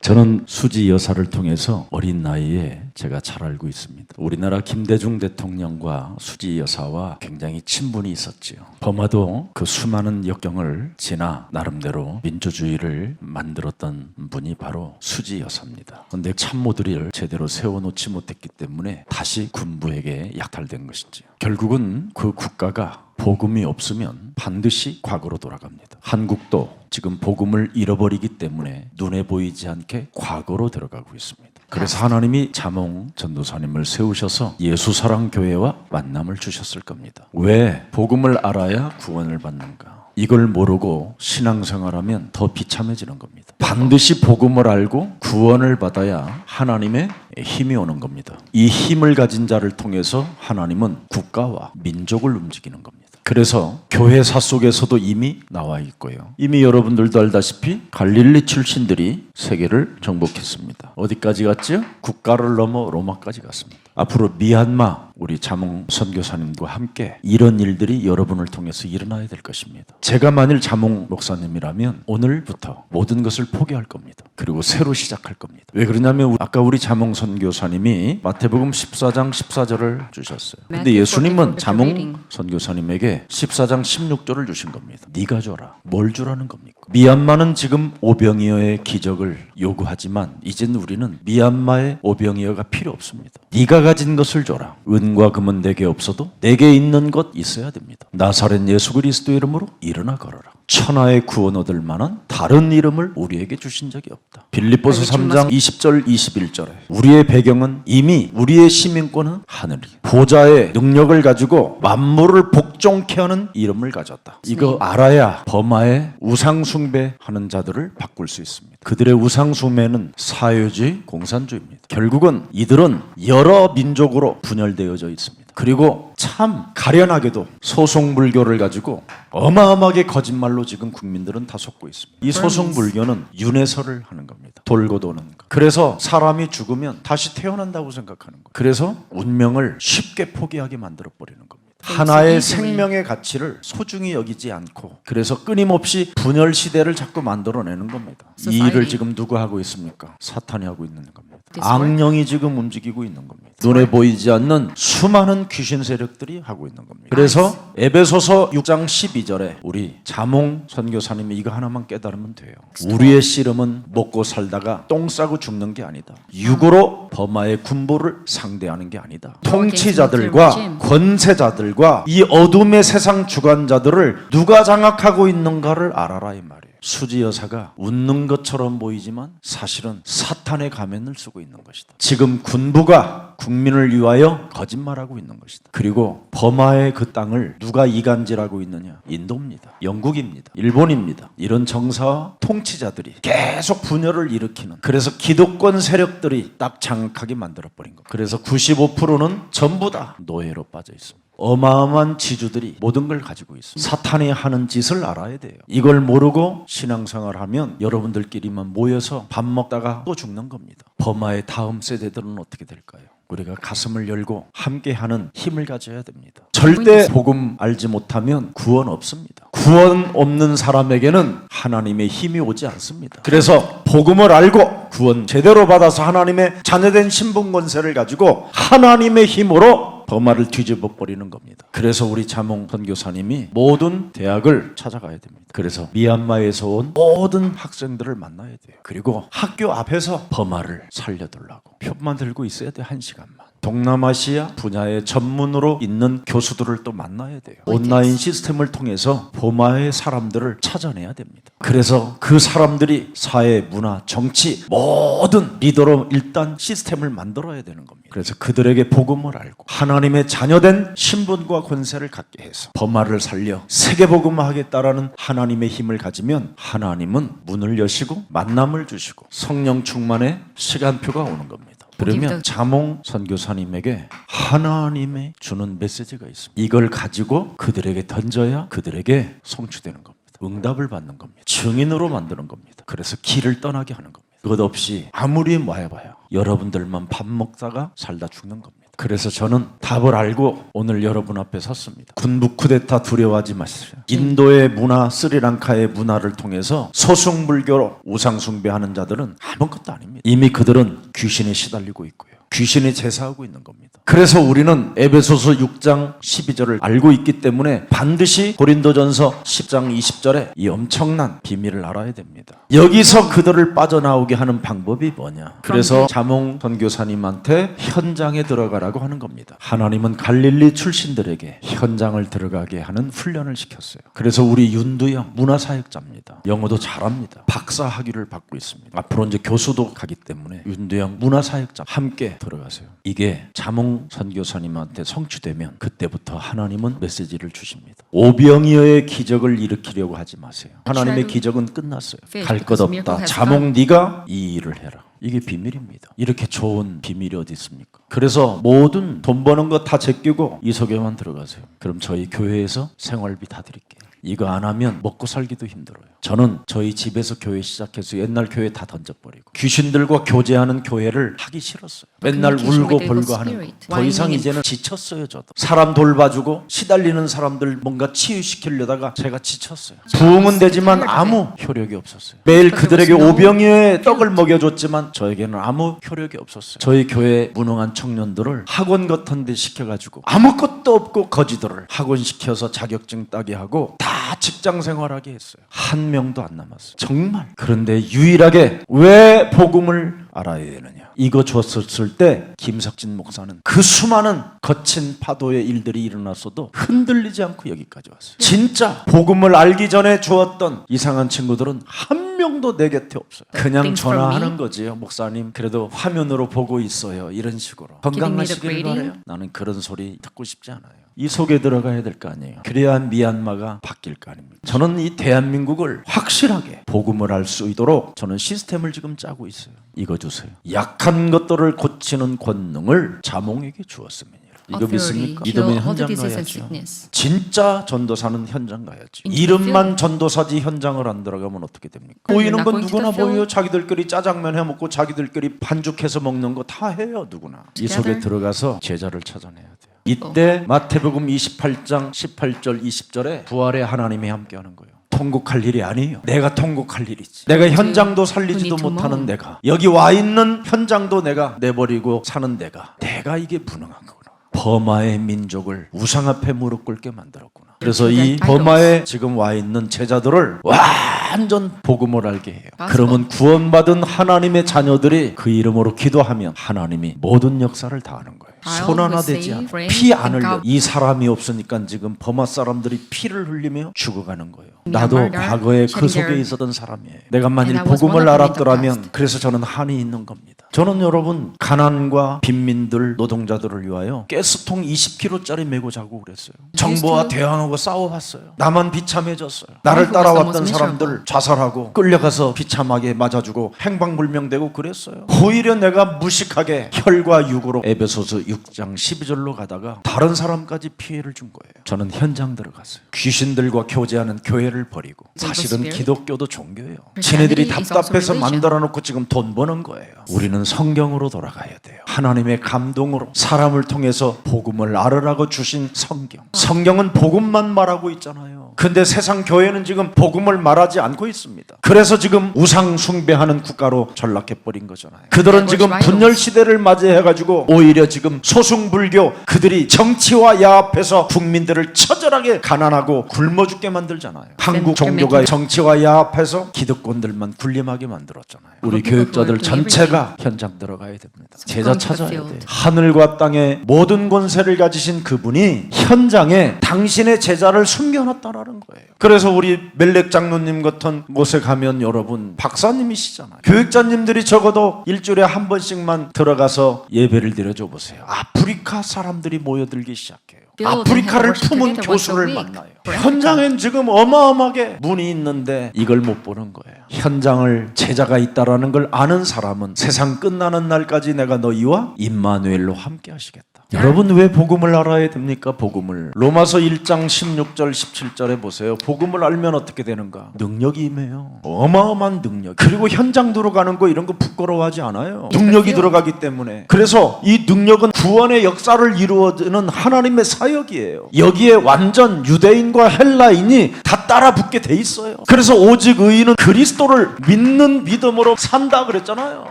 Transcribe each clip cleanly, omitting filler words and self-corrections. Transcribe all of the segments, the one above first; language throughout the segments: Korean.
저는 수지 여사를 통해서 어린 나이에 제가 잘 알고 있습니다. 우리나라 김대중 대통령과 수지 여사와 굉장히 친분이 있었지요. 범아도 그 수많은 역경을 지나 나름대로 민주주의를 만들었던 분이 바로 수지 여사입니다. 그런데 참모들을 제대로 세워놓지 못했기 때문에 다시 군부에게 약탈된 것이지요. 결국은 그 국가가 복음이 없으면 반드시 과거로 돌아갑니다. 한국도 지금 복음을 잃어버리기 때문에 눈에 보이지 않게 과거로 들어가고 있습니다. 그래서 하나님이 자몽 전도사님을 세우셔서 예수사랑교회와 만남을 주셨을 겁니다. 왜 복음을 알아야 구원을 받는가? 이걸 모르고 신앙생활하면 더 비참해지는 겁니다. 반드시 복음을 알고 구원을 받아야 하나님의 힘이 오는 겁니다. 이 힘을 가진 자를 통해서 하나님은 국가와 민족을 움직이는 겁니다. 그래서 교회사 속에서도 이미 나와 있고요. 이미 여러분들도 알다시피 갈릴리 출신들이 세계를 정복했습니다. 어디까지 갔죠? 국가를 넘어 로마까지 갔습니다. 앞으로 미얀마 우리 자몽 선교사님과 함께 이런 일들이 여러분을 통해서 일어나야 될 것입니다. 제가 만일 자몽 목사님이라면 오늘부터 모든 것을 포기할 겁니다. 그리고 새로 시작할 겁니다. 왜 그러냐면 아까 우리 자몽 선교사님이 마태복음 14장 14절을 주셨어요. 근데 예수님은 자몽 선교사님에게 14장 16절을 주신 겁니다. 네가 줘라. 뭘 주라는 겁니까? 미얀마는 지금 오병이어의 기적을 요구하지만 이젠 우리는 미얀마의 오병이어가 필요 없습니다. 네가 가진 것을 줘라. 은과 금은 내게 없어도 내게 있는 것 있어야 됩니다. 나사렛 예수 그리스도 이름으로 일어나 걸어라. 천하의 구원 얻을 만한 다른 이름을 우리에게 주신 적이 없다. 빌립보서 3장 20절 21절에 우리의 배경은 이미 우리의 시민권은 하늘이 보좌의 능력을 가지고 만물을 복종케 하는 이름을 가졌다. 이거 알아야 버마의 우상숭배하는 자들을 바꿀 수 있습니다. 그들의 우상숭배는 사회주의, 공산주의입니다. 결국은 이들은 여러 민족으로 분열되어져 있습니다. 그리고 참 가련하게도 소송불교를 가지고 어마어마하게 거짓말로 지금 국민들은 다 속고 있습니다. 이 소송불교는 윤회설을 하는 겁니다. 돌고 도는 것. 그래서 사람이 죽으면 다시 태어난다고 생각하는 거예요. 그래서 운명을 쉽게 포기하게 만들어버리는 겁니다. 하나의 생명의 가치를 소중히 여기지 않고 그래서 끊임없이 분열 시대를 자꾸 만들어내는 겁니다. 이 일을 지금 누가 하고 있습니까? 사탄이 하고 있는 겁니다. 악령이 지금 움직이고 있는 겁니다. 눈에 보이지 않는 수많은 귀신 세력들이 하고 있는 겁니다. 그래서 에베소서 6장 12절에 우리 자몽 선교사님이 이거 하나만 깨달으면 돼요. 우리의 씨름은 먹고 살다가 똥 싸고 죽는 게 아니다. 육으로 버마의 군부를 상대하는 게 아니다. 통치자들과 권세자들과 이 어둠의 세상 주관자들을 누가 장악하고 있는가를 알아라 이 말이에요. 수지 여사가 웃는 것처럼 보이지만 사실은 사탄의 가면을 쓰고 있는 것이다. 지금 군부가 국민을 위하여 거짓말하고 있는 것이다. 그리고 버마의 그 땅을 누가 이간질하고 있느냐? 인도입니다. 영국입니다. 일본입니다. 이런 정사와 통치자들이 계속 분열을 일으키는 그래서 기득권 세력들이 딱 장악하게 만들어버린 겁니다. 그래서 95%는 전부 다 노예로 빠져 있습니다. 어마어마한 지주들이 모든 걸 가지고 있습니다. 사탄이 하는 짓을 알아야 돼요. 이걸 모르고 신앙생활하면 여러분들끼리만 모여서 밥 먹다가 또 죽는 겁니다. 버마의 다음 세대들은 어떻게 될까요? 우리가 가슴을 열고 함께하는 힘을 가져야 됩니다. 절대 복음 알지 못하면 구원 없습니다. 구원 없는 사람에게는 하나님의 힘이 오지 않습니다. 그래서 복음을 알고 구원 제대로 받아서 하나님의 자녀된 신분 권세를 가지고 하나님의 힘으로 버마를 뒤집어 버리는 겁니다. 그래서 우리 자몽 선교사님이 모든 대학을 찾아가야 됩니다. 그래서 미얀마에서 온 모든 학생들을 만나야 돼요. 그리고 학교 앞에서 버마를 살려두려고 표만 들고 있어야 돼요. 1시간만. 동남아시아 분야의 전문으로 있는 교수들을 또 만나야 돼요. 온라인 시스템을 통해서 버마의 사람들을 찾아내야 됩니다. 그래서 그 사람들이 사회, 문화, 정치 모든 리더로 일단 시스템을 만들어야 되는 겁니다. 그래서 그들에게 복음을 알고 하나님의 자녀된 신분과 권세를 갖게 해서 버마를 살려 세계복음화하겠다라는 하나님의 힘을 가지면 하나님은 문을 여시고 만남을 주시고 성령 충만의 시간표가 오는 겁니다. 그러면 자몽 선교사님에게 하나님의 주는 메시지가 있습니다. 이걸 가지고 그들에게 던져야 그들에게 성취되는 겁니다. 응답을 받는 겁니다. 증인으로 만드는 겁니다. 그래서 길을 떠나게 하는 겁니다. 그것 없이 아무리 해봐야 여러분들만 밥 먹다가 살다 죽는 겁니다. 그래서 저는 답을 알고 오늘 여러분 앞에 섰습니다. 군부 쿠데타 두려워하지 마세요. 인도의 문화, 스리랑카의 문화를 통해서 소승불교로 우상숭배하는 자들은 아무것도 아닙니다. 이미 그들은 귀신에 시달리고 있고요. 귀신이 제사하고 있는 겁니다. 그래서 우리는 에베소서 6장 12절을 알고 있기 때문에 반드시 고린도전서 10장 20절에 이 엄청난 비밀을 알아야 됩니다. 여기서 그들을 빠져나오게 하는 방법이 뭐냐? 그래서 자몽 선교사님한테 현장에 들어가라고 하는 겁니다. 하나님은 갈릴리 출신들에게 현장을 들어가게 하는 훈련을 시켰어요. 그래서 우리 윤두영 문화사역자입니다. 영어도 잘합니다. 박사 학위를 받고 있습니다. 앞으로 이제 교수도 가기 때문에 윤두영 문화사역자 함께 들어가세요. 이게 자몽 선교사님한테 성취되면 그때부터 하나님은 메시지를 주십니다. 오병이어의 기적을 일으키려고 하지 마세요. 하나님의 기적은 끝났어요. 갈 것 없다. 자몽 네가 이 일을 해라. 이게 비밀입니다. 이렇게 좋은 비밀이 어디 있습니까? 그래서 모든 돈 버는 거 다 제끼고 이 속에만 들어가세요. 그럼 저희 교회에서 생활비 다 드릴게요. 이거 안 하면 먹고 살기도 힘들어요. 저는 저희 집에서 교회 시작해서 옛날 교회 다 던져버리고 귀신들과 교제하는 교회를 하기 싫었어요. 맨날 울고 벌고 하는 거. 더 이상 이제는 지쳤어요. 저도 사람 돌봐주고 시달리는 사람들 뭔가 치유시키려다가 제가 지쳤어요. 부흥은 되지만 아무 효력이 없었어요. 매일 그들에게 오병이어의 떡을 먹여줬지만 저에게는 아무 효력이 없었어요. 저희 교회 무능한 청년들을 학원 같은 데 시켜가지고 아무것도 없고 거지들을 학원 시켜서 자격증 따게 하고 다 직장 생활하게 했어요. 한 명도 안 남았어요. 정말. 그런데 유일하게 왜 복음을 알아야 되느냐? 이거 줬을 때 김석진 목사는 그 수많은 거친 파도의 일들이 일어났어도 흔들리지 않고 여기까지 왔어요. 진짜 복음을 알기 전에 주었던 이상한 친구들은 한 명도 내 곁에 없어요. 그냥 전화하는 거지요. 목사님 그래도 화면으로 보고 있어요. 이런 식으로. 건강하시길 바라요. 나는 그런 소리 듣고 싶지 않아요. 이 속에 들어가야 될 거 아니에요. 그래야 미얀마가 바뀔 거 아닙니까? 저는 이 대한민국을 확실하게 복음을 알 수 있도록 저는 시스템을 지금 짜고 있어요. 이거 주세요. 약한 것들을 고치는 권능을 자몽에게 주었습니다. 이거 믿습니까? 믿으면 현장 가야죠. 진짜 전도사는 현장 가야지. 이름만 전도사지 현장을 안 들어가면 어떻게 됩니까? 보이는 건 누구나 보여요. 자기들끼리 짜장면 해먹고 자기들끼리 반죽해서 먹는 거 다 해요. 누구나. 이 속에 들어가서 제자를 찾아내야 돼요. 이때 마태복음 28장 18절 20절에 부활의 하나님이 함께하는 거예요. 통곡할 일이 아니에요. 내가 통곡할 일이지. 내가 현장도 살리지도 못하는 내가, 여기 와 있는 현장도 내가 내버리고 사는 내가 이게 무능한 거구나. 버마의 민족을 우상 앞에 무릎 꿇게 만들었구나. 그래서 이 버마에 지금 와 있는 제자들을 완전 복음을 알게 해요. 그러면 구원받은 하나님의 자녀들이 그 이름으로 기도하면 하나님이 모든 역사를 다 하는 거예요. 손 하나 되지 않아. 피 안 흘려. 이 사람이 없으니까 지금 버마 사람들이 피를 흘리며 죽어가는 거예요. 나도 과거에 그 속에 있었던 사람이에요. 내가 만일 복음을 알았더라면. 그래서 저는 한이 있는 겁니다. 저는 여러분 가난과 빈민들 노동자들을 위하여 가스통 20kg짜리 메고 자고 그랬어요. 정부와 대항하고 싸워왔어요. 나만 비참해졌어요. 나를 따라왔던 사람들 자살하고 끌려가서 비참하게 맞아주고 행방불명되고 그랬어요. 오히려 내가 무식하게 혈과 육으로 에베소서 6장 12절로 가다가 다른 사람까지 피해를 준 거예요. 저는 현장 들어갔어요. 귀신들과 교제하는 교회를 버리고. 사실은 기독교도 종교예요. 지네들이 답답해서 만들어놓고 지금 돈 버는 거예요. 우리는 성경으로 돌아가야 돼요. 하나님의 감동으로 사람을 통해서 복음을 알으라고 주신 성경. 성경은 복음만 말하고 있잖아요. 근데 세상 교회는 지금 복음을 말하지 않고 있습니다. 그래서 지금 우상 숭배하는 국가로 전락해버린 거잖아요. 그들은 지금 분열 시대를 맞이해가지고 오히려 지금 소승불교, 그들이 정치와 야합해서 국민들을 처절하게 가난하고 굶어 죽게 만들잖아요. 한국 종교가 정치와 야합해서 기득권들만 군림하게 만들었잖아요. 우리 교육자들 전체가 현장 들어가야 됩니다. 제자 찾아야 돼요. 하늘과 땅의 모든 권세를 가지신 그분이 현장에 당신의 제자를 숨겨놨다라는 거예요. 그래서 우리 멜렉 장로님 같은 곳에 가면 여러분 박사님이시잖아요. 교육자님들이 적어도 일주일에 한 번씩만 들어가서 예배를 드려줘 보세요. 아프리카 사람들이 모여들기 시작해요. 아프리카를 품은 교수를 만나요. 현장엔 지금 어마어마하게 문이 있는데 이걸 못 보는 거예요. 현장을 제자가 있다라는 걸 아는 사람은 세상 끝나는 날까지 내가 너희와 임마누엘로 함께 하시겠다. 여러분 왜 복음을 알아야 됩니까? 복음을. 로마서 1장 16절 17절에 보세요. 복음을 알면 어떻게 되는가? 능력이 임해요. 어마어마한 능력. 그리고 현장 들어가는 거 이런 거 부끄러워하지 않아요. 능력이 들어가기 때문에. 그래서 이 능력은 구원의 역사를 이루어주는 하나님의 사역이에요. 여기에 완전 유대인과 헬라인이 다 따라 붙게 돼 있어요. 그래서 오직 의인은 그리스도를 믿는 믿음으로 산다 그랬잖아요.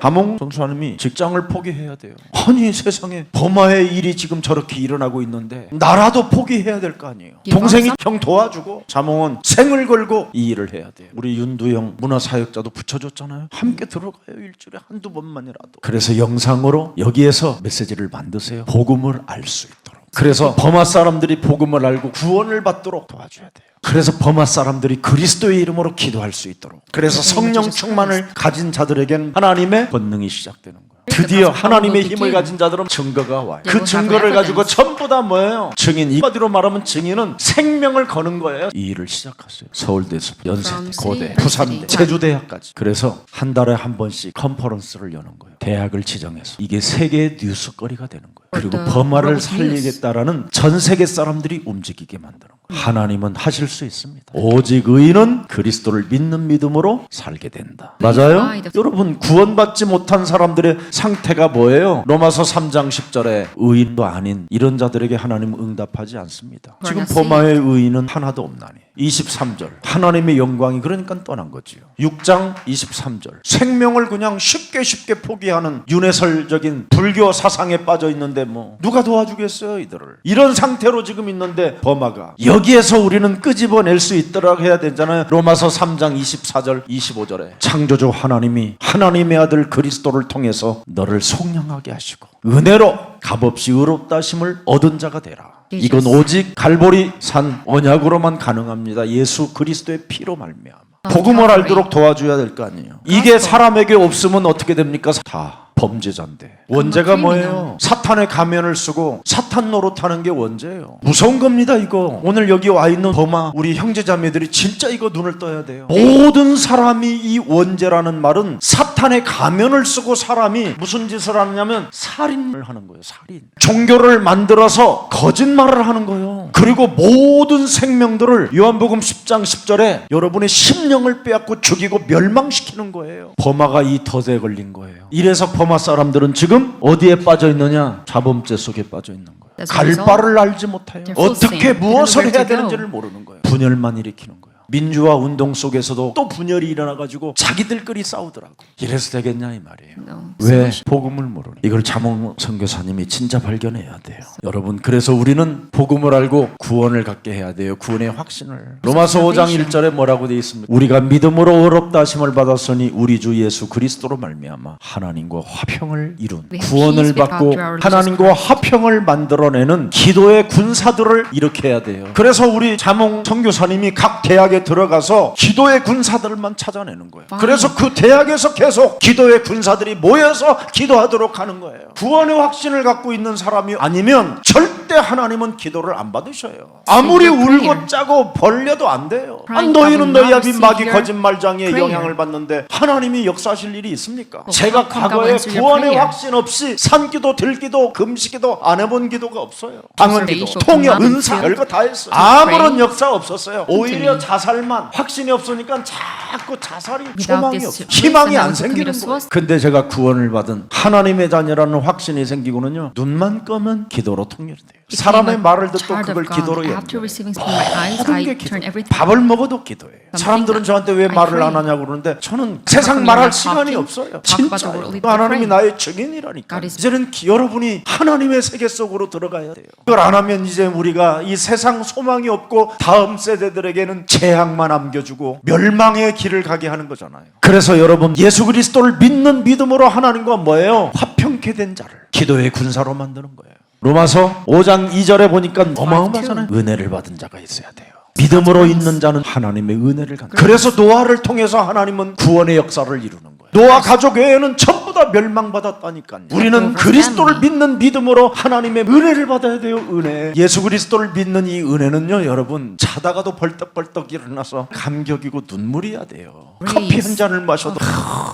하몽 전수하님이 직장을 포기해야 돼요. 아니 세상에 범아의 일이 지금 저렇게 일어나고 있는데 나라도 포기해야 될 거 아니에요. 동생이 형 도와주고 자몽은 생을 걸고 이 일을 해야 돼요. 우리 윤두영 문화사역자도 붙여줬잖아요. 함께 들어가요. 일주일에 한두 번만이라도. 그래서 영상으로 여기에서 메시지를 만드세요. 복음을 알 수 있도록. 그래서 버마 사람들이 복음을 알고 구원을 받도록 도와줘야 돼요. 그래서 버마 사람들이 그리스도의 이름으로 기도할 수 있도록. 그래서 성령 충만을 가진 자들에게는 하나님의 권능이 시작되는 거예요. 드디어 하나님의 힘을 가진 자들은 증거가 와요. 그 증거를 가지고 전부 다 뭐예요? 증인. 이바디로 말하면 증인은 생명을 거는 거예요. 이 일을 시작했어요. 서울대에서 연세대, 고대, 부산대, 제주대학까지. 그래서 한 달에 한 번씩 컨퍼런스를 여는 거예요. 대학을 지정해서. 이게 세계의 뉴스거리가 되는 거예요. 그리고 버마를 살리겠다라는 전 세계 사람들이 움직이게 만드는 거예요. 하나님은 하실 수 있습니다. 오직 의인은 그리스도를 믿는 믿음으로 살게 된다. 맞아요? 여러분 구원받지 못한 사람들의 상태가 뭐예요? 로마서 3장 10절에 의인도 아닌 이런 자들에게 하나님은 응답하지 않습니다. 지금 버마의 의인은 하나도 없나니. 23절 하나님의 영광이 그러니까 떠난 거지요. 6장 23절 생명을 그냥 쉽게 포기하는 윤회설적인 불교 사상에 빠져 있는데 뭐 누가 도와주겠어요 이들을. 이런 상태로 지금 있는데 버마가 여기에서 우리는 끄집어낼 수 있도록 해야 되잖아요. 로마서 3장 24절 25절에 창조주 하나님이 하나님의 아들 그리스도를 통해서 너를 속량하게 하시고 은혜로 값없이 의롭다 하심을 얻은 자가 되라. 이건 오직 갈보리 산 언약으로만 가능합니다. 예수 그리스도의 피로 말미암아. 복음을 알도록 도와줘야 될 거 아니에요. 이게 사람에게 없으면 어떻게 됩니까? 다 범죄자인데. 원죄가 뭐예요? 사탄의 가면을 쓰고 사탄 노릇하는 게 원죄예요. 무서운 겁니다 이거. 오늘 여기 와 있는 버마 우리 형제자매들이 진짜 이거 눈을 떠야 돼요. 모든 사람이 이 원죄라는 말은 사탄의 가면을 쓰고 사람이 무슨 짓을 하느냐면 살인을 하는 거예요. 살인. 종교를 만들어서 거짓말을 하는 거예요. 그리고 모든 생명들을 요한복음 10장 10절에 여러분의 심령을 빼앗고 죽이고 멸망시키는 거예요. 버마가 이 덫에 걸린 거예요. 이래서 버마 사람들은 지금 어디에 빠져 있느냐? 자범죄 속에 빠져 있는 거예요. 갈 바를 알지 못해요. 어떻게 무엇을 해야 되는지를 모르는 거예요. 분열만 일으키는 거예요. 민주화 운동 속에서도 또 분열이 일어나가지고 자기들끼리 싸우더라고. 이래서 되겠냐 이 말이에요. 왜? 복음을 모르니. 이걸 자몽 선교사님이 진짜 발견해야 돼요. 여러분 그래서 우리는 복음을 알고 구원을 갖게 해야 돼요. 구원의 확신을. 로마서 5장 1절에 뭐라고 되어 있습니까? 우리가 믿음으로 의롭다 하심을 받았으니 우리 주 예수 그리스도로 말미암아 하나님과 화평을 이룬 구원을 받고 하나님과 화평을 만들어내는 기도의 군사들을 일으켜야 돼요. 그래서 우리 자몽 선교사님이 각 대학에 들어가서 기도의 군사들만 찾아내는 거예요. 그래서 그 대학에서 계속 기도의 군사들이 모여서 기도하도록 하는 거예요. 구원의 확신을 갖고 있는 사람이 아니면 절대 하나님은 기도를 안 받으셔요. 아무리 울고 짜고 벌려도 안 돼요. 아니, 너희는 너희야 빈마귀 거짓말장애의 영향을 받는데 하나님이 역사하실 일이 있습니까? 제가 과거에 구원의 확신 없이 산기도 들기도 금식기도 안 해본 기도가 없어요. 방언기도, 통역, 은사 별거 다 했어요. 아무런 역사 없었어요. 오히려 자살만 확신이 없으니까 자꾸 자살이 소망이 없어요. 희망이 안 생기는 거예요. 근데 제가 구원을 받은 하나님의 자녀라는 확신이 생기고는요 눈만 검은 기도로 통일돼요. 사람의 말을 듣고 그걸 기도로 연결해요. 모든 게 기도. 밥을 먹어도 기도예요. 사람들은 저한테 왜 말을 안 하냐고 그러는데 저는 세상 말할 시간이 없어요. 진짜요. 하나님이 나의 증인이라니까. 이제는 여러분이 하나님의 세계 속으로 들어가야 돼요. 그걸 안 하면 이제 우리가 이 세상 소망이 없고 다음 세대들에게는 재앙만 남겨주고 멸망의 길을 가게 하는 거잖아요. 그래서 여러분 예수 그리스도를 믿는 믿음으로 하나님과 뭐예요? 화평케 된 자를 기도의 군사로 만드는 거예요. 로마서 5장 2절에 보니까 어마어마하잖아요. 은혜를 받은 자가 있어야 돼요. 믿음으로 있는 자는 하나님의 은혜를 갖는 거예요. 그래서 노아를 통해서 하나님은 구원의 역사를 이루는 거예요. 노아 가족 외에는 전부 전부 다 멸망받았다니까요. 우리는 그리스도를 믿는 믿음으로 하나님의 은혜를 받아야 돼요. 은혜. 예수 그리스도를 믿는 이 은혜는요, 여러분, 자다가도 벌떡벌떡 일어나서 감격이고 눈물이야 돼요. 커피 한 잔을 마셔도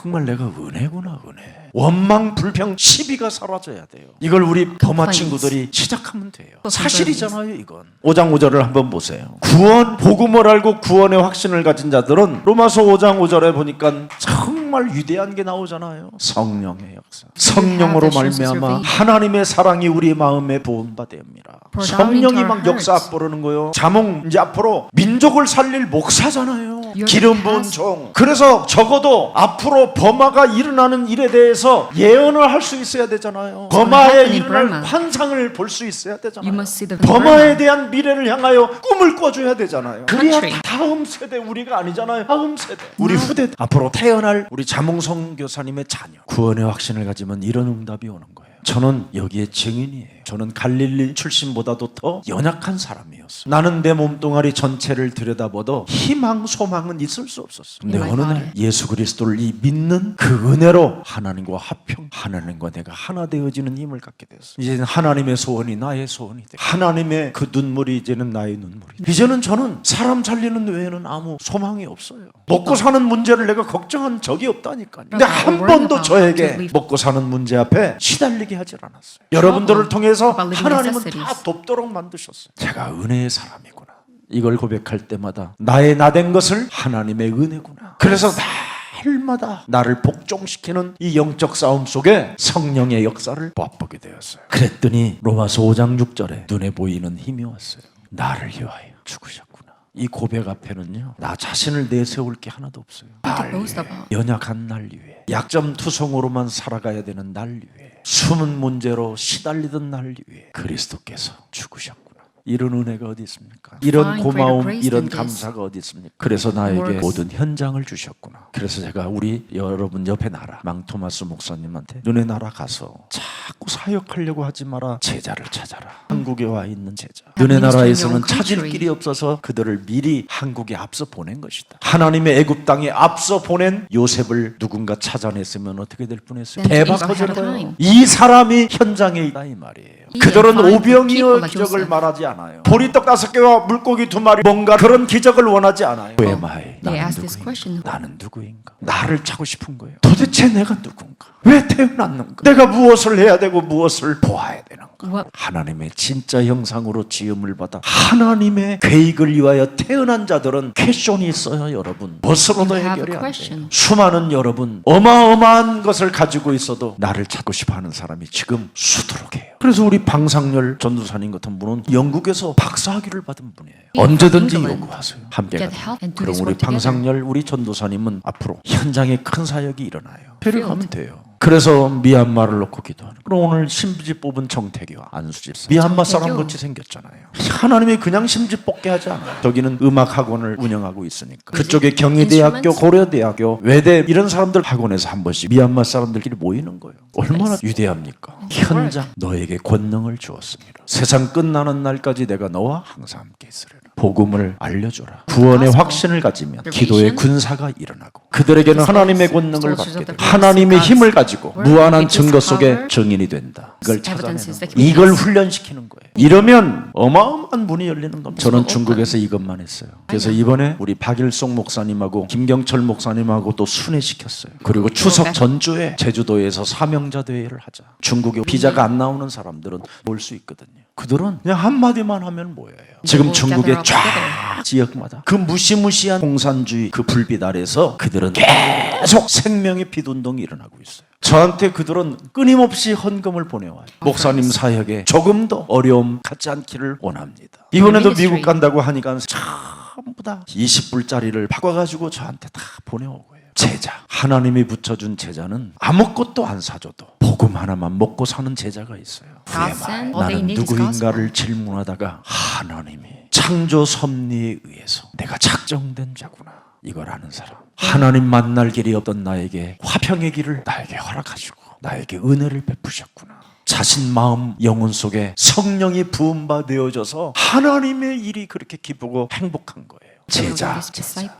정말 내가 은혜구나, 은혜. 원망, 불평, 시비가 사라져야 돼요. 이걸 우리 더마 친구들이 시작하면 돼요. 사실이잖아요, 이건. 5장 5절을 한번 보세요. 구원, 복음을 알고 구원의 확신을 가진 자들은 로마서 5장 5절에 보니까 정말 위대한 게 나오잖아요. 성령의 역사. 성령으로 말미암아 하나님의 사랑이 우리 마음에 부음받습니다. 성령이 막 역사 부르는 거예요. 자몽 이제 앞으로 민족을 살릴 목사잖아요. 기름 부은 종. 그래서 적어도 앞으로 버마가 일어나는 일에 대해서 예언을 할 수 있어야 되잖아요. 버마에 일어날 환상을 볼 수 있어야 되잖아요. 버마에 대한 미래를 향하여 꿈을 꿔줘야 되잖아요. 그래야 다음 세대 우리가 아니잖아요. 다음 세대 우리 후대 앞으로 태어날 우리 자몽성 교사님의 자녀 구원의 확신을 가지면 이런 응답이 오는 거예요. 저는 여기에 증인이에요. 저는 갈릴리 출신보다도 더 연약한 사람이었어요. 나는 내 몸뚱아리 전체를 들여다봐도 희망, 소망은 있을 수 없었어요. 근데 어느 날 예수 그리스도를 믿는 그 은혜로 하나님과 합평, 하나님과 내가 하나 되어지는 힘을 갖게 됐어요. 이제는 하나님의 소원이 나의 소원이 돼요. 하나님의 그 눈물이 이제는 나의 눈물이 돼요. 이제는 저는 사람 살리는 외에는 아무 소망이 없어요. 먹고 사는 문제를 내가 걱정한 적이 없다니까요. 근데 한 번도 저에게 먹고 사는 문제 앞에 시달리게 하질 않았어요. 여러분들을 통해서 하나님은 다 돕도록 만드셨어요. 제가 은혜의 사람이구나. 이걸 고백할 때마다 나의 나된 것을 하나님의 은혜구나. 그래서 날마다 나를 복종시키는 이 영적 싸움 속에 성령의 역사를 맛보게 되었어요. 그랬더니 로마서 5장 6절에 눈에 보이는 힘이 왔어요. 나를 위하여 죽으셨구나. 이 고백 앞에는요, 나 자신을 내세울 게 하나도 없어요. 연약한 날 위해, 약점투성으로만 살아가야 되는 날 위해, 숨은 문제로 시달리던 날 위해 그리스도께서 죽으셨구나. 이런 은혜가 어디 있습니까? 이런 고마움, 이런 감사가 어디 있습니까? 그래서 나에게 모든 현장을 주셨구나. 그래서 제가 우리 여러분 옆에 나라 망토마스 목사님한테 눈에 나라가서 자꾸 사역하려고 하지 마라. 제자를 찾아라. 한국에 와 있는 제자. 눈에 나라에서는 찾을 길이 없어서 그들을 미리 한국에 앞서 보낸 것이다. 하나님의 애굽 땅에 앞서 보낸 요셉을 누군가 찾아냈으면 어떻게 될 뻔했어요? 대박 터질 거예요. 이 사람이 현장에 있다 이 말이에요. 그들은 오병이어 기적을 말하지 않아요. 보리떡 5개와 물고기 2마리 뭔가 그런 기적을 원하지 않아요. Who am I? 나는 누구인가? 나는 누구인가? 나를 찾고 싶은 거예요. 도대체 내가 누군가? 왜 태어났는가? 내가 무엇을 해야 되고 무엇을 보아야 되는가? 하나님의 진짜 형상으로 지음을 받아 하나님의 계획을 위하여 태어난 자들은 퀘션이 있어요. 여러분, 무엇으로도 해결이 안 돼요. 수많은 여러분 어마어마한 것을 가지고 있어도 나를 찾고 싶어하는 사람이 지금 수두룩해요. 그래서 우리 방상열 전도사님 같은 분은 영국에서 박사학위를 받은 분이에요. 언제든지 요구하세요. 함께 가자. 그럼 우리 방상열 우리 전도사님은 앞으로 현장에 큰 사역이 일어나요. 데려가면 돼요. 그래서 미얀마를 놓고 기도하는. 그럼 오늘 심지 뽑은 정태기와 안수집 미얀마 사람 같이 생겼잖아요. 하나님이 그냥 심지 뽑게 하지 않아요. 저기는 음악 학원을 운영하고 있으니까. 그쪽에 경희대학교, 고려대학교, 외대 이런 사람들 학원에서 한 번씩 미얀마 사람들끼리 모이는 거예요. 얼마나 위대합니까? 현장 너에게 권능을 주었습니다. 세상 끝나는 날까지 내가 너와 항상 함께 있으리라. 복음을 알려줘라. 구원의 확신을 가지면 기도의 군사가 일어나고 그들에게는 하나님의 권능을 받게 되고 하나님의 힘을 가지고 무한한 증거 속에 증인이 된다. 이걸 찾아내는 거예요. 이걸 훈련시키는 거예요. 이러면 어마어마한 문이 열리는 겁니다. 저는 중국에서 이것만 했어요. 그래서 이번에 우리 박일송 목사님하고 김경철 목사님하고 또 순회시켰어요. 그리고 추석 전주에 제주도에서 사명자 대회를 하자. 중국에 비자가 안 나오는 사람들은 올 수 있거든요. 그들은 그냥 한마디만 하면 뭐예요? 지금 중국의 쫙 지역마다 그 무시무시한 공산주의 그 불빛 아래서 그들은 계속 생명의 빛운동이 일어나고 있어요. 저한테 그들은 끊임없이 헌금을 보내와요. 목사님 사역에 조금 더 어려움 갖지 않기를 원합니다. 이번에도 미국 간다고 하니까 전부 다 20불짜리를 바꿔가지고 저한테 다 보내오고요. 제자, 하나님이 붙여준 제자는 아무것도 안 사줘도 복음 하나만 먹고 사는 제자가 있어요. 나는 누구인가를 질문하다가 하나님이 창조 섭리에 의해서 내가 작정된 자구나 이걸 아는 사람. 하나님 만날 길이 없던 나에게 화평의 길을 나에게 허락하시고 나에게 은혜를 베푸셨구나. 자신 마음 영혼 속에 성령이 부음받아져서 하나님의 일이 그렇게 기쁘고 행복한 거예요. 제자.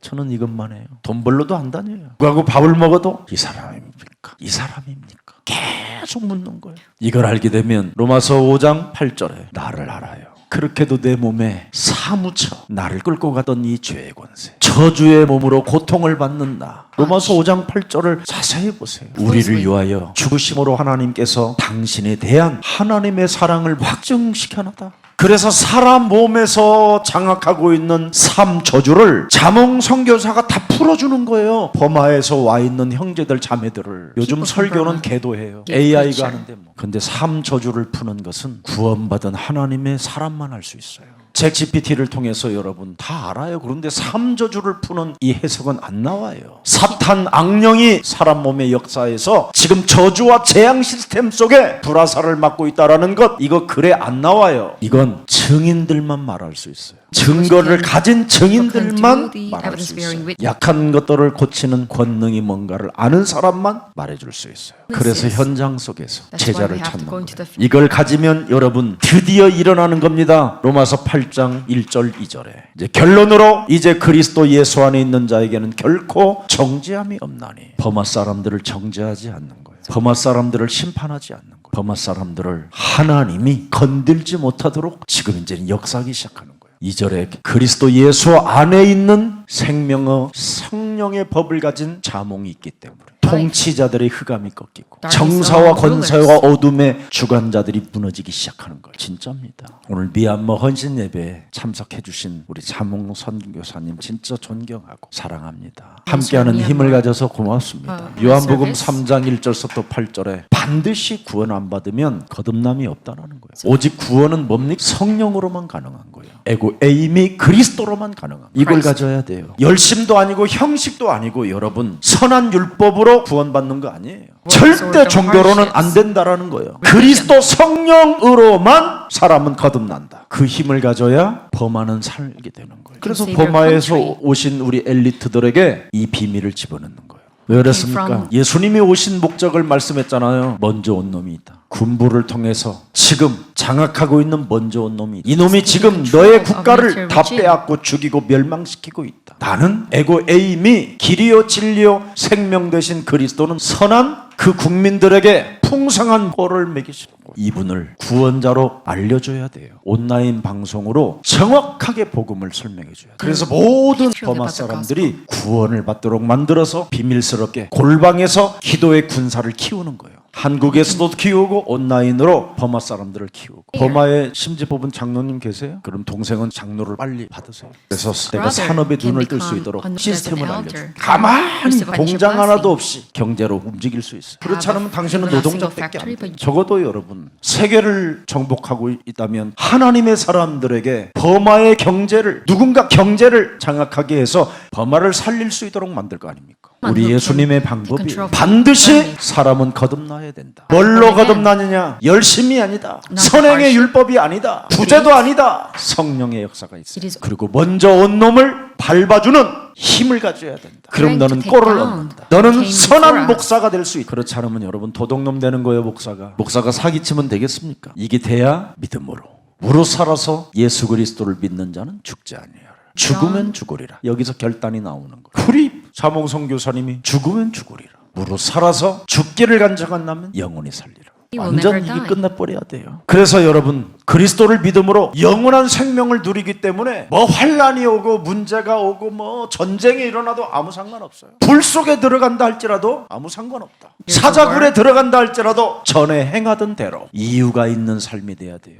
저는 이것만 해요. 돈 벌러도 안 다녀요. 누구하고 밥을 먹어도 이 사람입니까? 이 사람입니까? 계속 묻는 거예요. 이걸 알게 되면 로마서 5장 8절에 나를 알아요. 그렇게도 내 몸에 사무쳐 나를 끌고 가던 이 죄의 권세, 저주의 몸으로 고통을 받는 나. 로마서 5장 8절을 자세히 보세요. 우리를 위하여 죽으심으로 하나님께서 당신에 대한 하나님의 사랑을 확증시켜놨다. 그래서 사람 몸에서 장악하고 있는 삶 저주를 자몽 선교사가 다 풀어주는 거예요. 버마에서 와 있는 형제들 자매들을. 요즘 설교는 개도해요. AI가 하는데 뭐. 근데 삶 저주를 푸는 것은 구원받은 하나님의 사람만 할 수 있어요. 챗GPT를 통해서 여러분 다 알아요. 그런데 삼저주를 푸는 이 해석은 안 나와요. 사탄 악령이 사람 몸의 역사에서 지금 저주와 재앙 시스템 속에 불화살을 맞고 있다라는 것, 이거 글에 안 나와요. 이건 증인들만 말할 수 있어요. 증거를 가진 증인들만 말할 수 있어요. 약한 것들을 고치는 권능이 뭔가를 아는 사람만 말해줄 수 있어요. 그래서 현장 속에서 제자를 찾는 거예요. 이걸 가지면 여러분 드디어 일어나는 겁니다. 로마서 8장 1절 2절에 이제 결론으로 이제 그리스도 예수 안에 있는 자에게는 결코 정죄함이 없나니. 버마 사람들을 정죄하지 않는 거예요. 버마 사람들을 심판하지 않는 거예요. 버마 사람들을 하나님이 건들지 못하도록 지금 이제는 역사하기 시작하는 거예요. 2절에 그리스도 예수 안에 있는 생명의 성령의 법을 가진 자몽이 있기 때문에 통치자들의 흑암이 꺾이고 정사와 권세와 어둠의 주관자들이 무너지기 시작하는 거예요. 진짜입니다. 오늘 미얀마 헌신 예배에 참석해 주신 우리 자몽 선교사님 진짜 존경하고 사랑합니다. 함께하는 힘을 가져서 고맙습니다. 요한복음 3장 1절부터 8절에 반드시 구원 안 받으면 거듭남이 없다라는 거예요. 오직 구원은 뭡니까? 성령으로만 가능한 거예요. 에고 에임이 그리스도로만 가능한 거예요. 이걸 가져야 돼요. 열심도 아니고 형식도 아니고 여러분 선한 율법으로 구원받는 거 아니에요. 절대 종교로는 안 된다라는 거예요. 그리스도 성령으로만 사람은 거듭난다. 그 힘을 가져야 버마는 살게 되는 거예요. 그래서 버마에서 오신 우리 엘리트들에게 이 비밀을 집어넣는 거예요. 왜 그랬습니까? 예수님이 오신 목적을 말씀했잖아요. 먼저 온 놈이 있다. 군부를 통해서 지금 장악하고 있는 먼저 온 놈이 있다. 이 놈이 지금 너의 국가를 다 빼앗고 죽이고 멸망시키고 있다. 나는 에고 에임이 길이요 진리요 생명 되신 그리스도는 선한 그 국민들에게 풍성한 보를 먹이시고 이분을 구원자로 알려줘야 돼요. 온라인 방송으로 정확하게 복음을 설명해 줘야 돼요. 그래서 모든 버마 사람들이 구원을 받도록 만들어서 비밀스럽게 골방에서 기도의 군사를 키우는 거예요. 한국에서도 키우고 온라인으로 버마 사람들을 키우고. 버마에 심지 뽑은 장로님 계세요? 그럼 동생은 장로를 빨리 받으세요. 그래서 내가 산업에 눈을 뜰 수 있도록 시스템을 알려줘요. 가만히 공장 하나도 없이 경제로 움직일 수 있어요. 그렇지 않으면 당신은 노동자밖에 안 돼요. 적어도 여러분 세계를 정복하고 있다면 하나님의 사람들에게 버마의 경제를, 누군가 경제를 장악하게 해서 버마를 살릴 수 있도록 만들 거 아닙니까? 우리 예수님의 방법이 반드시 사람은 거듭나야 된다. 뭘로 거듭나느냐? 열심이 아니다. 선행의 율법이 아니다. 부제도 아니다. 성령의 역사가 있어요. 그리고 먼저 온 놈을 밟아주는 힘을 가져야 된다. 그럼 너는 꼴을 얻는다. 너는 선한 목사가 될 수 있다. 그렇지 않으면 여러분 도둑놈 되는 거예요. 목사가 사기치면 되겠습니까? 이게 돼야 믿음으로 무릇 살아서 예수 그리스도를 믿는 자는 죽지 아니하리라. 죽으면 죽으리라. 여기서 결단이 나오는 거예요. 우리 자몽 선교사님이 죽으면 죽으리라. 무릇 살아서 죽기를 간청한다면 영원히 살리라. 완전 이게 끝나버려야 돼요. 그래서 여러분 그리스도를 믿음으로 영원한 생명을 누리기 때문에 뭐 환란이 오고 문제가 오고 뭐 전쟁이 일어나도 아무 상관없어요. 불 속에 들어간다 할지라도 아무 상관없다. 사자굴에 들어간다 할지라도 전에 행하던 대로 이유가 있는 삶이 돼야 돼요.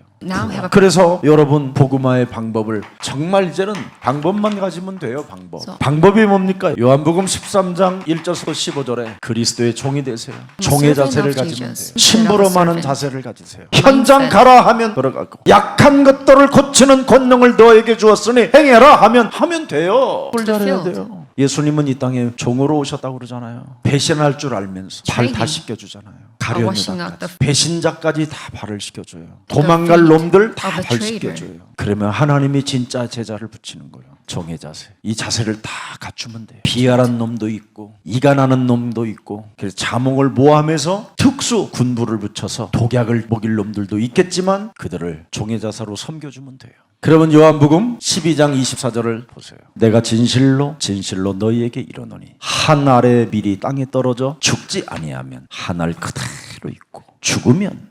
그래서 여러분 복음화의 방법을 정말 이제는 방법만 가지면 돼요. 방법이 뭡니까? 요한복음 13장 1절부터 15절에 그리스도의 종이 되세요. 종의 자세를 가지면 돼요. 심부름하는 자세를 가지세요. 현장 가라 하면 들어가고 약한 것들을 고치는 권능을 너에게 주었으니 행해라 하면 돼요. 뭘 잘해야 돼요. 예수님은 이 땅에 종으로 오셨다고 그러잖아요. 배신할 줄 알면서 발 다 씻겨주잖아요. 가룟유다까지 배신자까지 다 발을 씻겨줘요. 도망갈 놈들 다 발 씻겨줘요. 그러면 하나님이 진짜 제자를 붙이는 거예요. 종의 자세. 이 자세를 다 갖추면 돼요. 비열한 놈도 있고 이간하는 놈도 있고 그래서 자몽을 모함해서 특수 군부를 붙여서 독약을 먹일 놈들도 있겠지만 그들을 종의 자세로 섬겨주면 돼요. 그러면 요한복음 12장 24절을 보세요. 내가 진실로 진실로 너희에게 이르노니 한 알의 밀이 땅에 떨어져 죽지 아니하면 한 알 그대로 있고 죽으면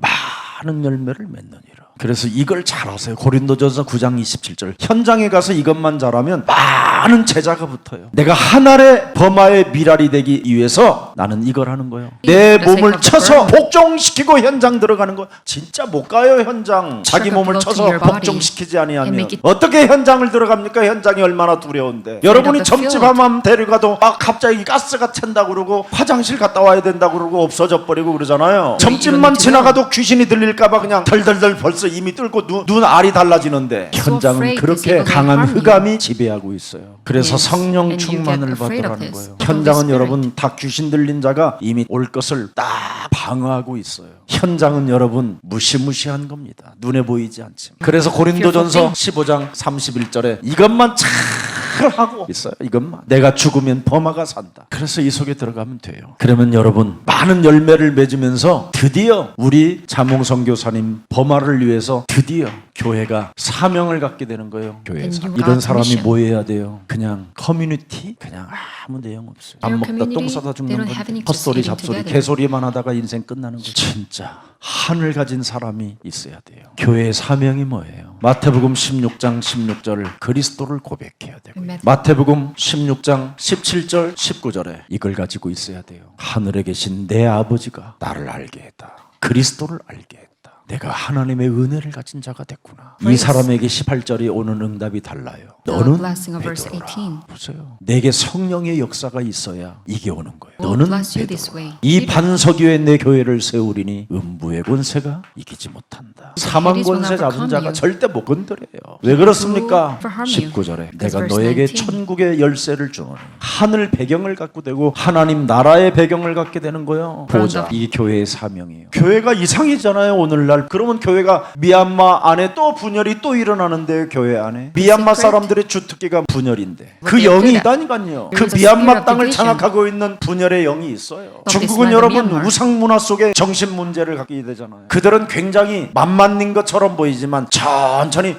많은 열매를 맺느니라. 그래서 이걸 잘 아세요. 고린도전서 9장 27절. 현장에 가서 이것만 잘하면 많은 제자가 붙어요. 내가 하늘의 범하의 미랄이 되기 위해서 나는 이걸 하는 거예요. 내 몸을 쳐서 복종시키고 현장 들어가는 거. 진짜 못 가요 현장. 자기 몸을 쳐서 복종시키지 아니하면 어떻게 현장을 들어갑니까? 현장이 얼마나 두려운데. 여러분이 점집하면 데려가도 갑자기 가스가 찬다고 그러고 화장실 갔다 와야 된다고 그러고 없어져 버리고 그러잖아요. 점집만 지나가도 귀신이 들릴까 봐 그냥 덜덜덜 벌써 이미 뚫고 눈 알이 달라지는데 현장은 그렇게 강한 흑암이 지배하고 있어요. 그래서 성령 충만을 받으라는 거예요. 현장은 여러분 다 귀신 들린 자가 이미 올 것을 딱 방어하고 있어요. 현장은 여러분 무시무시한 겁니다. 눈에 보이지 않지만. 그래서 고린도전서 15장 31절에 이것만 잘 하고 있어요. 이것만. 내가 죽으면 범아가 산다. 그래서 이 속에 들어가면 돼요. 그러면 여러분 많은 열매를 맺으면서 드디어 우리 자몽 선교사님 범아를 위해서 드디어 교회가 사명을 갖게 되는 거예요. 교회 사명. 이런 사람이 뭐 해야 돼요? 그냥 커뮤니티? 그냥 아무 내용 없어요. 밥 먹다 똥 싸다 죽는 건데 헛소리 잡소리 개소리만 하다가 인생 끝나는 거죠. 진짜 한을 가진 사람이 있어야 돼요. 교회의 사명이 뭐예요? 마태복음 16장 16절 그리스도를 고백해야 되고요. 마태복음 16장 17절 19절에 이걸 가지고 있어야 돼요. 하늘에 계신 내 아버지가 나를 알게 했다. 그리스도를 알게 했다. 내가 하나님의 은혜를 가진 자가 됐구나. 이 사람에게 18절이 오는 응답이 달라요. 너는 베드로라. 보세요. 내게 성령의 역사가 있어야 이게 오는 거예요. 너는 베드로라. 이 반석위에 내 교회를 세우리니 음부의 권세가 이기지 못한다. 사망 권세 잡은 자가 절대 못 건드려요. 왜 그렇습니까? 19절에 내가 너에게 천국의 열쇠를 주노니 하늘 배경을 갖고 되고 하나님 나라의 배경을 갖게 되는 거예요. 보자. 이 교회의 사명이에요. 교회가 이상이잖아요 오늘날. 그러면 교회가 미얀마 안에 또 분열이 또 일어나는데요. 교회 안에 미얀마 사람들의 주특기가 분열인데 그 영이 있다니까요. 그 미얀마 땅을 장악하고 있는 분열의 영이 있어요. 중국은 여러분 우상 문화 속에 정신 문제를 갖게 되잖아요. 그들은 굉장히 만만인 것처럼 보이지만 천천히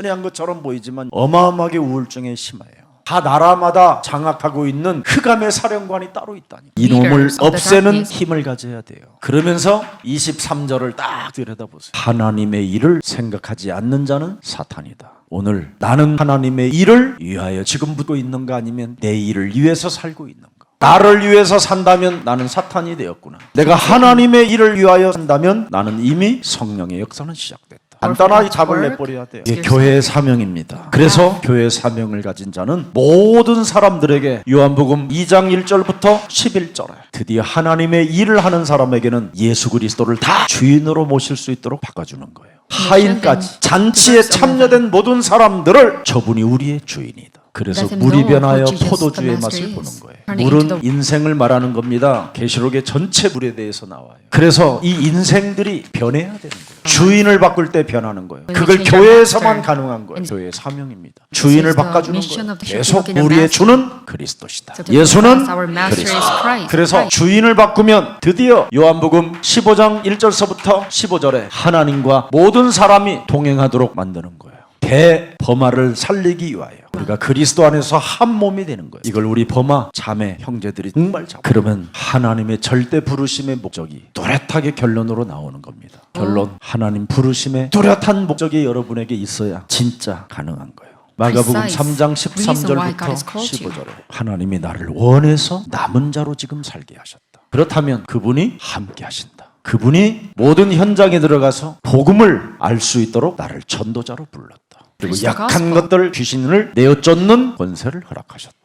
한 것처럼 보이지만 어마어마하게 우울증에 심해요. 다 나라마다 장악하고 있는 흑암의 사령관이 따로 있다니. 이놈을 없애는 힘을 가져야 돼요. 그러면서 23절을 딱 들여다보세요. 하나님의 일을 생각하지 않는 자는 사탄이다. 오늘 나는 하나님의 일을 위하여 지금 묻고 있는가 아니면 내 일을 위해서 살고 있는가. 나를 위해서 산다면 나는 사탄이 되었구나. 내가 하나님의 일을 위하여 산다면 나는 이미 성령의 역사는 시작됐다. 간단하게 답을 내버려야 돼요. 이게 교회의 사명입니다. 그래서 교회의 사명을 가진 자는 모든 사람들에게 요한복음 2장 1절부터 11절에 드디어 하나님의 일을 하는 사람에게는 예수 그리스도를 다 주인으로 모실 수 있도록 바꿔주는 거예요. 하인까지 잔치에 참여된 모든 사람들을 저분이 우리의 주인이다. 그래서 물이 변하여 포도주의 맛을 보는 거예요. 물은 인생을 말하는 겁니다. 계시록의 전체 물에 대해서 나와요. 그래서 이 인생들이 변해야 되는 거예요. 주인을 바꿀 때 변하는 거예요. 그걸 교회에서만 가능한 거예요. 교회의 사명입니다. 주인을 바꿔주는 거예요. 계속 우리의 주는 그리스도시다. 예수는 그리스도. 그래서 주인을 바꾸면 드디어 요한복음 15장 1절서부터 15절에 하나님과 모든 사람이 동행하도록 만드는 거예요. 대범아를 살리기 위하여 우리가 그리스도 안에서 한 몸이 되는 거예요. 이걸 우리 범아 자매 형제들이 정말 잘 그러면 하나님의 절대 부르심의 목적이 뚜렷하게 결론으로 나오는 겁니다. 결론 하나님 부르심의 뚜렷한 목적이 여러분에게 있어야 진짜 가능한 거예요. 마가복음 3장 13절부터 15절에 하나님이 나를 원해서 남은 자로 지금 살게 하셨다. 그렇다면 그분이 함께 하신다. 그분이 모든 현장에 들어가서 복음을 알 수 있도록 나를 전도자로 불렀다. 그리고 약한 것들 귀신을 내어쫓는 권세를 허락하셨다.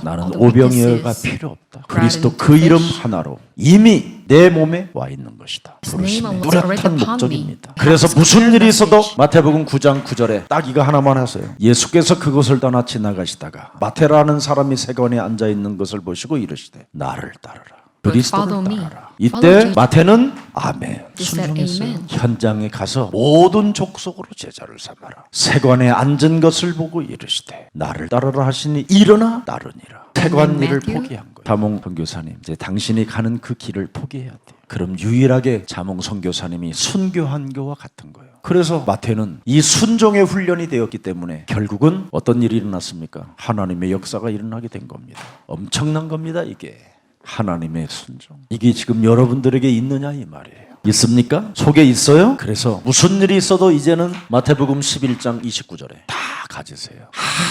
나는 오병이어가 필요 없다. 그리스도 그 이름 하나로 이미 내 몸에 와 있는 것이다. 부르심의 뚜렷한 목적입니다. 그래서 무슨 일이 있어도 마태복음 9장 9절에 딱 이거 하나만 하세요. 예수께서 그곳을 떠나 지나가시다가 마태라는 사람이 세관에 앉아있는 것을 보시고 이르시되 나를 따르라. 그리스도를 follow me. 따라라. Follow 이때 Jesus. 마태는 아멘 He said 순종했어요. amen. 현장에 가서 모든 족속으로 제자를 삼아라. 세관에 앉은 것을 보고 이르시되 나를 따르라 하시니 일어나 따르니라. 세관 일을 Matthew. 포기한 거예요. 자몽 선교사님, 이제 당신이 가는 그 길을 포기해야 돼요. 그럼 유일하게 자몽 선교사님이 순교한 거와 같은 거예요. 그래서 마태는 이 순종의 훈련이 되었기 때문에 결국은 어떤 일이 일어났습니까? 하나님의 역사가 일어나게 된 겁니다. 엄청난 겁니다, 이게. 하나님의 순종. 이게 지금 여러분들에게 있느냐 이 말이에요. 있습니까? 속에 있어요? 그래서 무슨 일이 있어도 이제는 마태복음 11장 29절에 다 가지세요.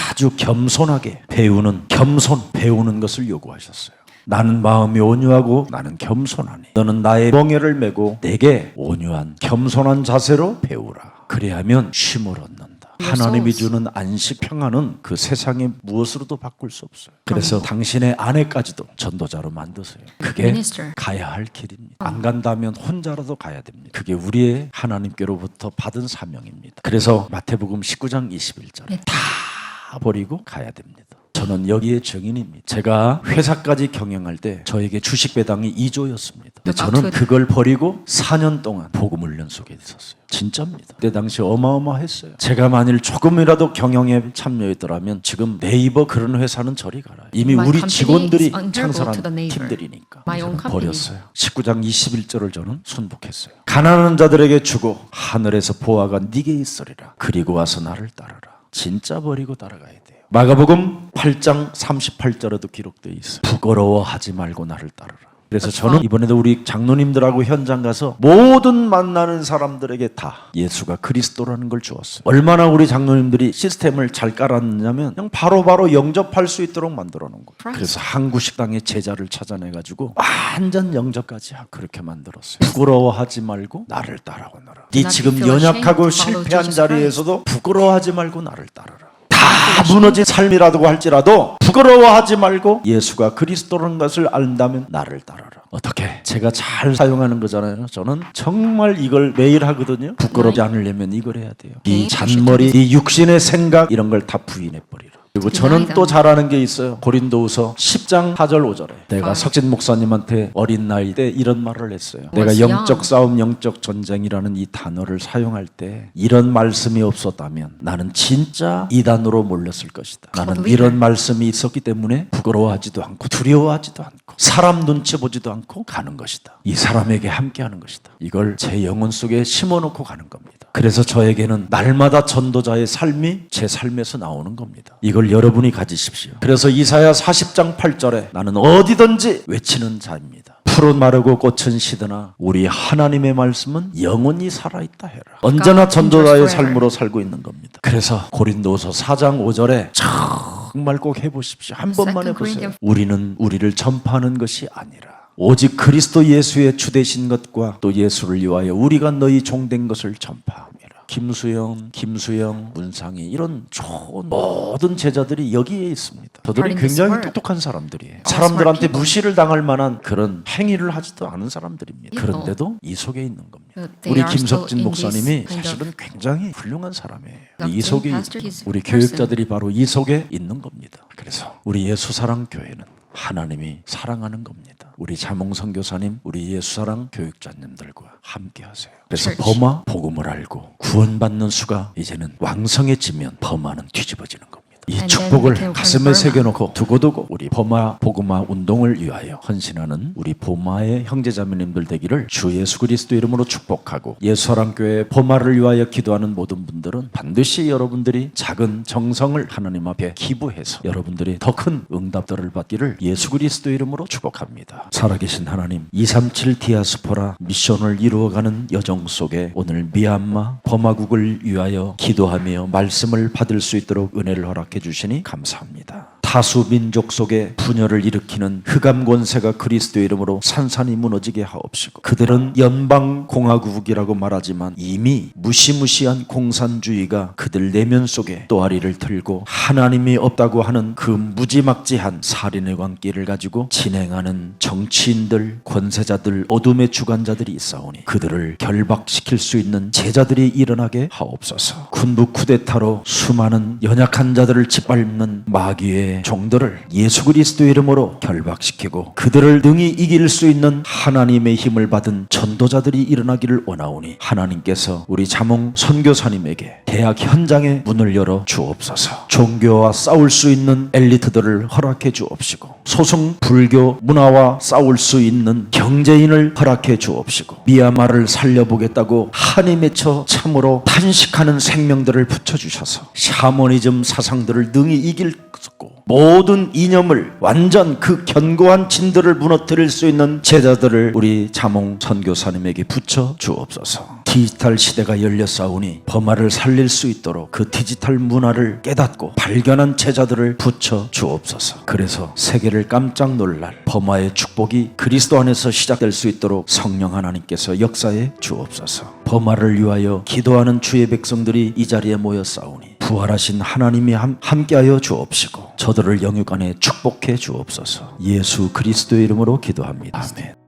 아주 겸손하게 배우는 것을 요구하셨어요. 나는 마음이 온유하고 나는 겸손하니 너는 나의 멍에를 메고 내게 온유한 겸손한 자세로 배우라. 그래야면 쉼을 얻는다. 하나님이 주는 안식 평안은 그 세상의 무엇으로도 바꿀 수 없어요. 그래서 당신의 아내까지도 전도자로 만드세요. 그게 Minister. 가야 할 길입니다. 안 간다면 혼자라도 가야 됩니다. 그게 우리의 하나님께로부터 받은 사명입니다. 그래서 마태복음 19장 21절에 다 버리고 가야 됩니다. 저는 여기에 증인입니다. 제가 회사까지 경영할 때 저에게 주식 배당이 2조였습니다. 근데 저는 그걸 버리고 4년 동안 복음 훈련 속에 있었어요. 진짜입니다. 그때 당시 어마어마했어요. 제가 만일 조금이라도 경영에 참여했더라면 지금 네이버 그런 회사는 저리 가라. 이미 My 우리 company 직원들이 is comparable 창설한 to the neighbor. 팀들이니까 My own 저는 company. 버렸어요. 19장 21절을 저는 순복했어요. 가난한 자들에게 주고 하늘에서 보아가 네게 있으리라. 그리고 와서 나를 따르라. 진짜 버리고 따라가야 돼요. 마가복음 8장 38절에도 기록되어 있어요. 부끄러워하지 말고 나를 따르라. 그래서 저는 이번에도 우리 장로님들하고 현장 가서 모든 만나는 사람들에게 다 예수가 그리스도라는 걸 주었어요. 얼마나 우리 장로님들이 시스템을 잘 깔았느냐면 그냥 바로바로 영접할 수 있도록 만들어 놓은 거예요. 그래서 한국식당의 제자를 찾아내가지고 완전 영접까지 하고 그렇게 만들었어요. 부끄러워하지 말고 나를 따라오너라. 네 지금 연약하고 실패한 자리에서도 부끄러워하지 말고 나를 따르라. 다 무너진 삶이라고 할지라도 부끄러워하지 말고 예수가 그리스도라는 것을 안다면 나를 따르라. 어떻게? 제가 잘 사용하는 거잖아요. 저는 정말 이걸 매일 하거든요. 부끄럽지 않으려면 이걸 해야 돼요. 이 잔머리, 이 육신의 생각 이런 걸 다 부인해버리라. 그리고 저는 또 잘하는 게 있어요. 고린도후서 10장 4절 5절에 내가 석진 목사님한테 어린 나이 때 이런 말을 했어요. 내가 영적 싸움, 영적 전쟁이라는 이 단어를 사용할 때 이런 말씀이 없었다면 나는 진짜 이단으로 몰렸을 것이다. 나는 이런 말씀이 있었기 때문에 부끄러워하지도 않고 두려워하지도 않고 사람 눈치 보지도 않고 가는 것이다. 이 사람에게 함께하는 것이다. 이걸 제 영혼 속에 심어놓고 가는 겁니다. 그래서 저에게는 날마다 전도자의 삶이 제 삶에서 나오는 겁니다. 이걸 여러분이 가지십시오. 그래서 이사야 40장 8절에 나는 어디든지 외치는 자입니다. 푸른 마르고 꽃은 시드나 우리 하나님의 말씀은 영원히 살아있다 해라. 언제나 전도자의 삶으로 살고 있는 겁니다. 그래서 고린도서 4장 5절에 정말 꼭 해보십시오. 한 번만 해보세요. 우리는 우리를 전파하는 것이 아니라 오직 그리스도 예수의 주되신 것과 또 예수를 위하여 우리가 너희 종된 것을 전파함이라. 김수영, 문상희 이런 좋은 모든 제자들이 여기에 있습니다. 저들이 굉장히 똑똑한 사람들이에요. 사람들한테 무시를 당할 만한 그런 행위를 하지도 않은 사람들입니다. 그런데도 이 속에 있는 겁니다. 우리 김석진 목사님이 사실은 굉장히 훌륭한 사람이에요. 이 속에 있는 우리 교육자들이 바로 이 속에 있는 겁니다. 그래서 우리 예수사랑교회는 하나님이 사랑하는 겁니다. 우리 자몽 선교사님, 우리 예수사랑 교육자님들과 함께 하세요. 그래서 범아 복음을 알고 구원받는 수가 이제는 왕성해지면 범아는 뒤집어지는 겁니다. 이 축복을 가슴에 새겨놓고 두고두고 우리 범아 복음화 운동을 위하여 헌신하는 우리 범아의 형제자매님들 되기를 주 예수 그리스도 이름으로 축복하고 예수사랑교회 범아를 위하여 기도하는 모든 분들은 반드시 여러분들이 작은 정성을 하나님 앞에 기부해서 여러분들이 더 큰 응답들을 받기를 예수 그리스도 이름으로 축복합니다. 살아계신 하나님, 237 디아스포라 미션을 이루어가는 여정 속에 오늘 미얀마 범아국을 위하여 기도하며 말씀을 받을 수 있도록 은혜를 허락해 주시니 감사합니다. 다수 민족 속에 분열을 일으키는 흑암 권세가 그리스도의 이름으로 산산이 무너지게 하옵시고 그들은 연방공화국이라고 말하지만 이미 무시무시한 공산주의가 그들 내면 속에 또아리를 틀고 하나님이 없다고 하는 그 무지막지한 살인의 광기를 가지고 진행하는 정치인들, 권세자들, 어둠의 주관자들이 있사오니 그들을 결박시킬 수 있는 제자들이 일어나게 하옵소서. 군부 쿠데타로 수많은 연약한 자들을 짓밟는 마귀의 종들을 예수 그리스도의 이름으로 결박시키고 그들을 능히 이길 수 있는 하나님의 힘을 받은 전도자들이 일어나기를 원하오니 하나님께서 우리 자몽 선교사님에게 대학 현장에 문을 열어 주옵소서. 종교와 싸울 수 있는 엘리트들을 허락해 주옵시고 소승 불교 문화와 싸울 수 있는 경제인을 허락해 주옵시고 미얀마를 살려보겠다고 한이 맺혀 참으로 탄식하는 생명들을 붙여주셔서 샤머니즘 사상들을 능히 이길 고 모든 이념을 완전 그 견고한 진들을 무너뜨릴 수 있는 제자들을 우리 자몽 선교사님에게 붙여 주옵소서. 디지털 시대가 열렸사오니 버마를 살릴 수 있도록 그 디지털 문화를 깨닫고 발견한 제자들을 붙여 주옵소서. 그래서 세계를 깜짝 놀랄 버마의 축복이 그리스도 안에서 시작될 수 있도록 성령 하나님께서 역사해 주옵소서. 버마를 위하여 기도하는 주의 백성들이 이 자리에 모였사오니 부활하신 하나님이 함께하여 주옵시고 저들을 영육 안에 축복해 주옵소서. 예수 그리스도의 이름으로 기도합니다. 아멘.